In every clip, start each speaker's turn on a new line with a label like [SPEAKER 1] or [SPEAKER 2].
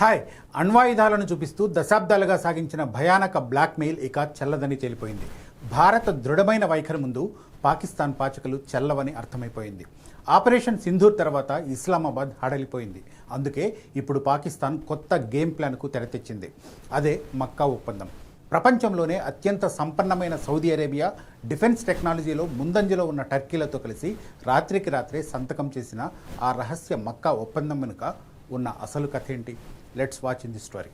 [SPEAKER 1] Hi అణ్వాయుధాలను చూపిస్తూ దశాబ్దాలుగా సాగించిన భయానక బ్లాక్మెయిల్ ఇక చెల్లదని తేలిపోయింది. భారత దృఢమైన వైఖరి ముందు పాకిస్తాన్ పాచికలు చెల్లవని అర్థమైపోయింది. ఆపరేషన్ సింధూర్ తర్వాత ఇస్లామాబాద్ హడలిపోయింది. అందుకే ఇప్పుడు పాకిస్తాన్ కొత్త గేమ్ ప్లాన్కు తెరతెచ్చింది. అదే మక్కా ఒప్పందం. ప్రపంచంలోనే అత్యంత సంపన్నమైన సౌదీ అరేబియా డిఫెన్స్ టెక్నాలజీలో ముందంజలో ఉన్న టర్కీలతో కలిసి రాత్రికి రాత్రే సంతకం చేసిన ఆ రహస్య మక్కా ఒప్పందం వెనుక ఉన్న అసలు కథ ఏంటి? Let's watch in the story.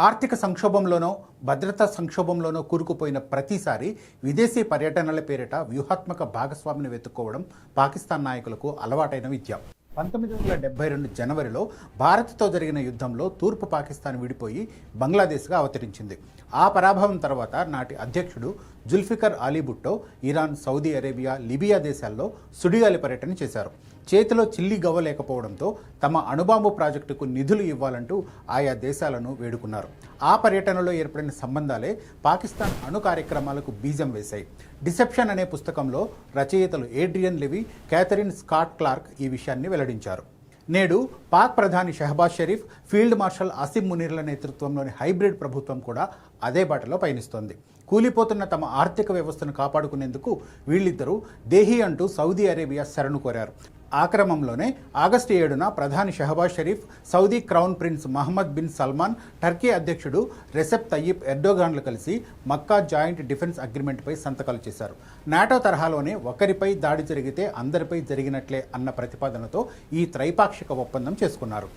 [SPEAKER 1] ఆర్థిక సంక్షోభంలోనో భద్రతా సంక్షోభంలోనో కూరుకుపోయిన ప్రతిసారి విదేశీ పర్యటనల పేరిట వ్యూహాత్మక భాగస్వామిని వెతుక్కోవడం పాకిస్తాన్ నాయకులకు అలవాటైన విద్య. 1972 జనవరిలో భారత్తో జరిగిన యుద్ధంలో తూర్పు పాకిస్తాన్ విడిపోయి బంగ్లాదేశ్గా అవతరించింది. ఆ పరాభవం తర్వాత నాటి అధ్యక్షుడు Zulfiqar Ali Bhutto Iran, Saudi Arabia, Libya దేశాల్లో సుడిగాలి పర్యటన చేశారు. చేతిలో చిల్లి గవ్వలేకపోవడంతో తమ అణుబాంబు ప్రాజెక్టుకు నిధులు ఇవ్వాలంటూ ఆయా దేశాలను వేడుకున్నారు. ఆ పర్యటనలో ఏర్పడిన సంబంధాలే పాకిస్తాన్ అణు కార్యక్రమాలకు బీజం వేశాయి. డిసెప్షన్ అనే పుస్తకంలో రచయితలు Adrian Levy, Catherine Scott Clark ఈ విషయాన్ని వెల్లడించారు. నేడు పాక్ ప్రధాని షహబాజ్ షరీఫ్, ఫీల్డ్ మార్షల్ అసిమ్ మునీర్ల నేతృత్వంలోని హైబ్రిడ్ ప్రభుత్వం కూడా అదే బాటలో పయనిస్తోంది. కూలిపోతున్న తమ ఆర్థిక వ్యవస్థను కాపాడుకునేందుకు వీళ్ళిద్దరూ దేహీ అంటూ సౌదీ అరేబియా శరణు కోరారు. ఆ క్రమంలోనే ఆగస్టు 7న ప్రధాని Shehbaz Sharif, Saudi crown prince Mohammed bin Salman, Turkey అధ్యక్షుడు రెసెప్ తయ్యిప్ ఎర్డోగాన్లు కలిసి మక్కా జాయింట్ డిఫెన్స్ అగ్రిమెంట్పై సంతకాలు చేశారు. నాటో తరహాలోనే ఒకరిపై దాడి జరిగితే అందరిపై జరిగినట్లే అన్న ప్రతిపాదనతో ఈ త్రైపాక్షిక ఒప్పందం చేసుకున్నారు.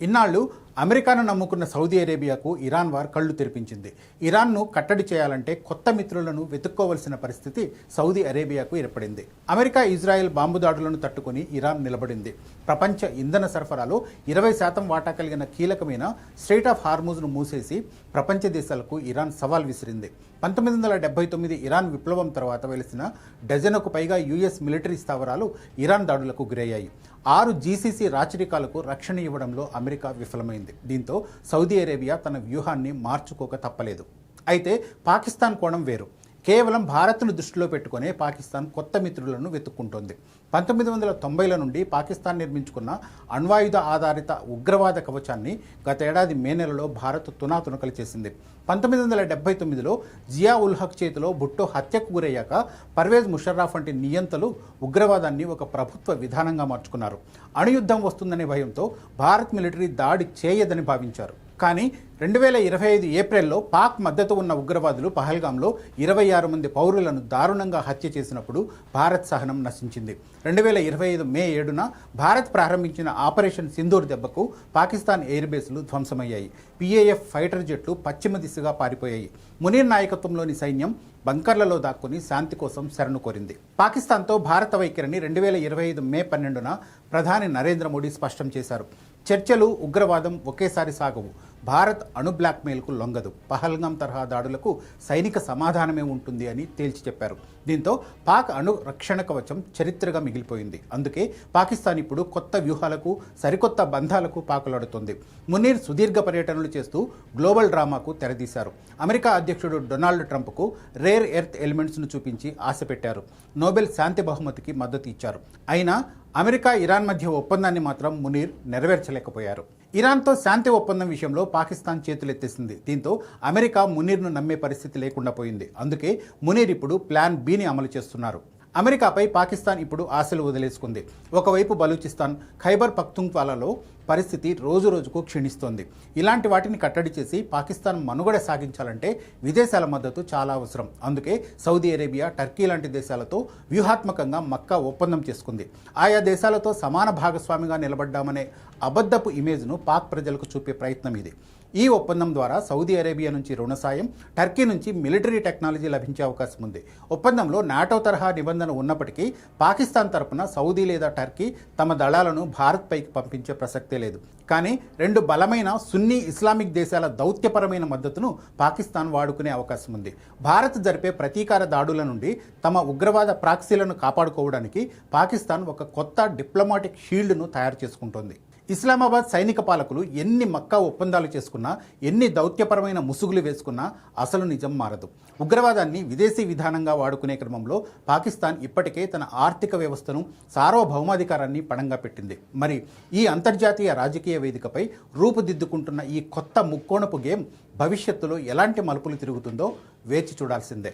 [SPEAKER 1] ఇన్నాళ్లు అమెరికాను నమ్ముకున్న సౌదీ అరేబియాకు ఇరాన్ వార్ కళ్లు తెరిపించింది. ఇరాన్ను కట్టడి చేయాలంటే కొత్త మిత్రులను వెతుక్కోవలసిన పరిస్థితి సౌదీ అరేబియాకు ఏర్పడింది. అమెరికా, ఇజ్రాయెల్ బాంబు దాడులను తట్టుకుని ఇరాన్ నిలబడింది. ప్రపంచ ఇంధన సరఫరాలో 20% వాటా కలిగిన కీలకమైన స్ట్రెయిట్ ఆఫ్ హార్మూజ్ను మూసేసి ప్రపంచ దేశాలకు ఇరాన్ సవాల్ విసిరింది. 1979 ఇరాన్ విప్లవం తర్వాత వెలిసిన డజనుకు పైగా యుఎస్ మిలిటరీ స్థావరాలు ఇరాన్ దాడులకు గురయ్యాయి. 6 జీసీసీ రాచరికాలకు రక్షణ ఇవ్వడంలో అమెరికా విఫలమైంది. దీంతో సౌదీ అరేబియా తన వ్యూహాన్ని మార్చుకోక తప్పలేదు. అయితే పాకిస్తాన్ కోణం వేరు. కేవలం భారత్ను దృష్టిలో పెట్టుకునే పాకిస్తాన్ కొత్త మిత్రులను వెతుక్కుంటోంది. 1990ల నుండి పాకిస్తాన్ నిర్మించుకున్న అణ్వాయుధ ఆధారిత ఉగ్రవాద కవచాన్ని గతేడాది మే నెలలో భారత్ తునాతునకలు చేసింది. 1979లో జియా ఉల్ హక్ చేతిలో భుట్టో హత్యకు గురయ్యాక పర్వేజ్ ముషర్రాఫ్ వంటి నియంతలు ఉగ్రవాదాన్ని ఒక ప్రభుత్వ విధానంగా మార్చుకున్నారు. అణుయుద్ధం వస్తుందనే భయంతో భారత్ మిలిటరీ దాడి చేయదని భావించారు. కానీ 2025 ఏప్రిల్లో పాక్ మద్దతు ఉన్న ఉగ్రవాదులు పహల్గాంలో 26 మంది పౌరులను దారుణంగా హత్య చేసినప్పుడు భారత్ సహనం నశించింది. 2025 మే 7న భారత్ ప్రారంభించిన ఆపరేషన్ సింధూర్ దెబ్బకు పాకిస్తాన్ ఎయిర్ బేస్లు ధ్వంసమయ్యాయి. పిఏఎఫ్ ఫైటర్ జెట్లు పశ్చిమ దిశగా పారిపోయాయి. మునీర్ నాయకత్వంలోని సైన్యం బంకర్లలో దాక్కుని శాంతి కోసం శరణు కోరింది. పాకిస్తాన్తో భారత వైఖరిని 2025 మే 12న ప్రధాని నరేంద్ర మోడీ స్పష్టం చేశారు. చర్చలు, ఉగ్రవాదం ఒకేసారి సాగవు. భారత్ అణు బ్లాక్మెయిల్కు లొంగదు. పహల్గాం తరహా దాడులకు సైనిక సమాధానమే ఉంటుంది అని తేల్చి చెప్పారు. దీంతో పాక్ అణు రక్షణ కవచం చరిత్రగా మిగిలిపోయింది. అందుకే పాకిస్తాన్ ఇప్పుడు కొత్త వ్యూహాలకు, సరికొత్త బంధాలకు పాకులాడుతోంది. మునీర్ సుదీర్ఘ పర్యటనలు చేస్తూ గ్లోబల్ డ్రామాకు తెరదీశారు. అమెరికా అధ్యక్షుడు డొనాల్డ్ ట్రంప్కు రేర్ ఎర్త్ ఎలిమెంట్స్ను చూపించి ఆశ పెట్టారు. నోబెల్ శాంతి బహుమతికి మద్దతు ఇచ్చారు. అయినా అమెరికా, ఇరాన్ మధ్య ఒప్పందాన్ని మాత్రం మునీర్ నెరవేర్చలేకపోయారు. ఇరాన్తో శాంతి ఒప్పందం విషయంలో పాకిస్తాన్ చేతులెత్తేసింది. దీంతో అమెరికా మునీర్ను నమ్మే పరిస్థితి లేకుండా పోయింది. అందుకే మునీర్ ఇప్పుడు ప్లాన్ బిని అమలు చేస్తున్నారు. అమెరికాపై పాకిస్తాన్ ఇప్పుడు ఆశలు వదిలేసుకుంది. ఒకవైపు బలూచిస్తాన్, ఖైబర్ పఖ్తుంఖ్వాలలో పరిస్థితి రోజు రోజుకు క్షీణిస్తోంది. ఇలాంటి వాటిని కట్టడి చేసి పాకిస్తాన్ మనుగడ సాగించాలంటే విదేశాల మద్దతు చాలా అవసరం. అందుకే సౌదీ అరేబియా, టర్కీ లాంటి దేశాలతో వ్యూహాత్మకంగా మక్కా ఒప్పందం చేసుకుంది. ఆయా దేశాలతో సమాన భాగస్వామిగా నిలబడ్డామనే అబద్ధపు ఇమేజ్ను పాక్ ప్రజలకు చూపే ప్రయత్నం ఇది. ఈ ఒప్పందం ద్వారా సౌదీ అరేబియా నుంచి రుణ సాయం, టర్కీ నుంచి మిలిటరీ టెక్నాలజీ లభించే అవకాశం ఉంది. ఒప్పందంలో నాటో తరహా నిబంధన ఉన్నప్పటికీ పాకిస్తాన్ తరపున సౌదీ లేదా టర్కీ తమ దళాలను భారత్ పైకి పంపించే ప్రసక్తే లేదు. కానీ 2 బలమైన సున్నీ ఇస్లామిక్ దేశాల దౌత్యపరమైన మద్దతును పాకిస్తాన్ వాడుకునే అవకాశం ఉంది. భారత్ జరిపే ప్రతీకార దాడుల నుండి తమ ఉగ్రవాద ప్రాక్సీలను కాపాడుకోవడానికి పాకిస్తాన్ ఒక కొత్త డిప్లొమాటిక్ షీల్డ్ను తయారు చేసుకుంటోంది. ఇస్లామాబాద్ సైనిక పాలకులు ఎన్ని మక్కా ఒప్పందాలు చేసుకున్నా, ఎన్ని దౌత్యపరమైన ముసుగులు వేసుకున్నా అసలు నిజం మారదు. ఉగ్రవాదాన్ని విదేశీ విధానంగా వాడుకునే క్రమంలో పాకిస్తాన్ ఇప్పటికే తన ఆర్థిక వ్యవస్థను, సార్వభౌమాధికారాన్ని పణంగా పెట్టింది. మరి ఈ అంతర్జాతీయ రాజకీయ వేదికపై రూపుదిద్దుకుంటున్న ఈ కొత్త ముక్కోణపు గేమ్ భవిష్యత్తులో ఎలాంటి మలుపులు తిరుగుతుందో వేచి చూడాల్సిందే.